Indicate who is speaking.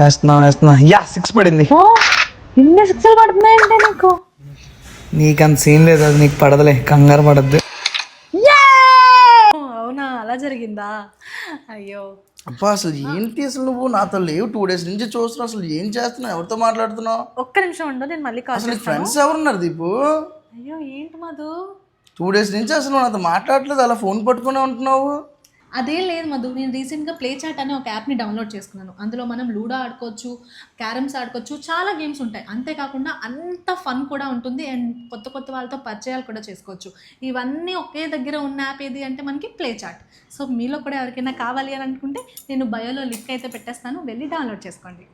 Speaker 1: వేస్తున్నా యా 6 పడింది.
Speaker 2: ఎన్ని 6 పడుతున్నాయంటే నీకు?
Speaker 1: నీకు అంత సీన్ లేదు, అది నీకు పడదులే, కంగారు పడద్దు.
Speaker 2: అవునా, అలా జరిగిందా? అయ్యో
Speaker 3: అబ్బా అసలు ఏంటి, అసలు నువ్వు నాతో లేవు 2 days నుంచి చూస్తున్నావు, అసలు ఏం చేస్తున్నావు, ఎవరితో మాట్లాడుతున్నావు?
Speaker 2: ఒక్క నిమిషం ఉండు, నేను మళ్ళీ కాల్
Speaker 3: అసలు
Speaker 2: చేస్తాను.
Speaker 3: ఫ్రెండ్స్ ఎవరున్నారు దీపు?
Speaker 2: అయ్యో ఏంటి మధు,
Speaker 3: 2 days నుంచి అసలు నాతో మాట్లాడలేదు, అలా ఫోన్ పట్టుకునే ఉంటున్నావు.
Speaker 2: అదేం లేదు మధు, నేను రీసెంట్గా ప్లే చాట్ అనే ఒక యాప్ని డౌన్లోడ్ చేసుకున్నాను. అందులో మనం లూడో ఆడుకోవచ్చు, క్యారమ్స్ ఆడుకోవచ్చు, చాలా గేమ్స్ ఉంటాయి. అంతేకాకుండా అంత ఫన్ కూడా ఉంటుంది అండ్ కొత్త కొత్త వాళ్ళతో పరిచయాలు కూడా చేసుకోవచ్చు. ఇవన్నీ ఒకే దగ్గర ఉన్న యాప్ ఏది అంటే మనకి ప్లే చాట్. సో మీలో కూడా ఎవరికైనా కావాలి అని అనుకుంటే నేను బయోలో లింక్ అయితే పెట్టేస్తాను, వెళ్ళి డౌన్లోడ్ చేసుకోండి.